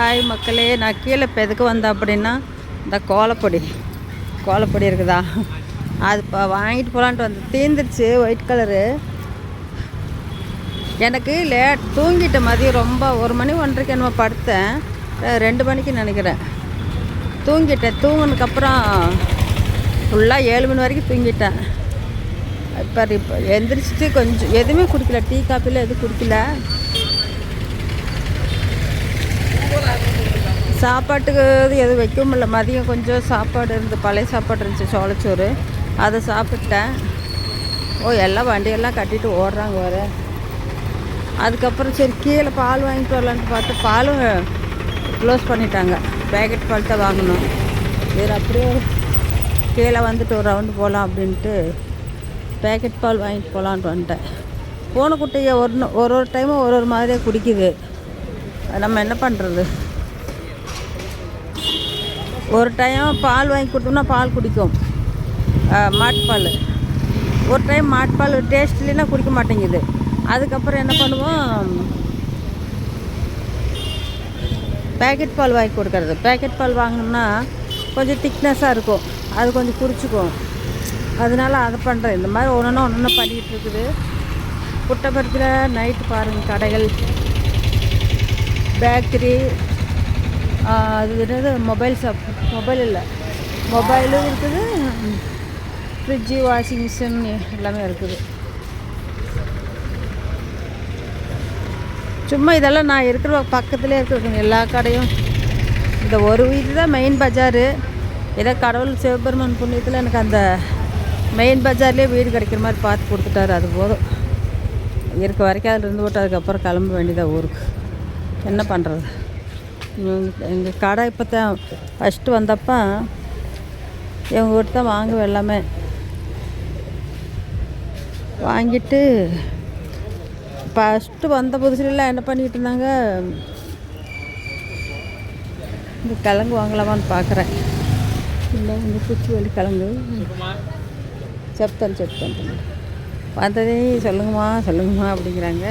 Hi மக்களே, நான் கீழே இப்போ எதுக்கு வந்தேன் அப்படின்னா, இந்த கோலப்பொடி இருக்குதா, அது இப்போ வாங்கிட்டு போகலான்ட்டு வந்து தீர்ந்துருச்சு. White colour. எனக்கு தூங்கிட்ட மதியம் ரொம்ப 1 மணி 1:30க்கு என்னமோ படுத்தேன். 2 மணிக்கு நினைக்கிறேன் தூங்கிட்டேன். தூங்கினதுக்கப்புறம் ஃபுல்லாக 7 மணி வரைக்கும் தூங்கிட்டேன். இப்போ எந்திரிச்சிட்டு கொஞ்சம் எதுவுமே குடிக்கல, டீ காப்பியில் எதுவும் குடிக்கல. சாப்பாட்டுக்கு எதுவும் வைக்கவும் இல்லை. மதியம் கொஞ்சம் சாப்பாடு இருந்து, பழைய சாப்பாடு இருந்துச்சு, சோளச்சோறு, அதை சாப்பிட்டேன். எல்லாம் வண்டியெல்லாம் கட்டிட்டு ஓடுறாங்க வேறு. அதுக்கப்புறம் சரி கீழே பால் வாங்கிட்டு வரலான்ட்டு பார்த்தா பாலும் க்ளோஸ் பண்ணிட்டாங்க. பேக்கெட் பால் தான் வாங்கணும். வேறு அப்படியே கீழே வந்துட்டு ஒரு ரவுண்டு போகலாம் அப்படின்ட்டு பேக்கெட் பால் வாங்கிட்டு போகலான்ட்டு வந்துட்டேன். பூனைக்குட்டியை ஒரு டைமும் ஒரு மாதிரியாக குடிக்குது. நம்ம என்ன பண்ணுறது? ஒரு டைம் பால் வாங்கி கொடுத்தோம்னா பால் குடிக்கும், மாட்டுப்பால். ஒரு டைம் மாட்டுப்பால் டேஸ்ட் இல்லைன்னா குடிக்க மாட்டேங்குது. அதுக்கப்புறம் என்ன பண்ணுவோம், பேக்கெட் பால் வாங்கி கொடுக்கறது. பேக்கெட் பால் வாங்கினோம்னா கொஞ்சம் திக்னஸாக இருக்கும், அது கொஞ்சம் குறிச்சிக்கும். அதனால அதை பண்ணுறேன். இந்த மாதிரி ஒன்று பண்ணிகிட்டு இருக்குது. புட்டபர்த்தியில் நைட்டு பாருங்கள், கடைகள், பேக்கரி, அது என்னது மொபைல் ஷாப், மொபைல் இல்லை, மொபைலும் இருக்குது, ஃப்ரிட்ஜு, வாஷிங் மிஷின் எல்லாமே இருக்குது. சும்மா இதெல்லாம் நான் இருக்கிற பக்கத்துலேயே இருக்கிற எல்லா கடையும். இந்த ஒரு வீடு தான் மெயின் பஜாரு. ஏதோ கடவுள் சிவபெருமான் புண்ணியத்தில் எனக்கு அந்த மெயின் பஜார்லேயே வீடு கிடைக்கிற மாதிரி பார்த்து கொடுத்துட்டாரு. அது போதும். இருக்க வரைக்கும் அதில் இருந்து போட்டு அதுக்கப்புறம் கிளம்ப வேண்டியதாக ஊருக்கு. என்ன பண்ணுறது? எங்கள் கடை இப்போ தான் ஃபஸ்ட்டு வந்தப்போ எங்கள் வீட்டு தான் வாங்குவேன். எல்லாமே வாங்கிட்டு ஃபஸ்ட்டு வந்த புதுசுலாம் என்ன பண்ணிகிட்டு இருந்தாங்க, இந்த கிழங்கு வாங்கலாமான்னு பார்க்குறேன். இல்லை, இந்த குச்சிவள்ளி கிழங்கு செப்தான் வந்ததே சொல்லுங்கம்மா அப்படிங்கிறாங்க.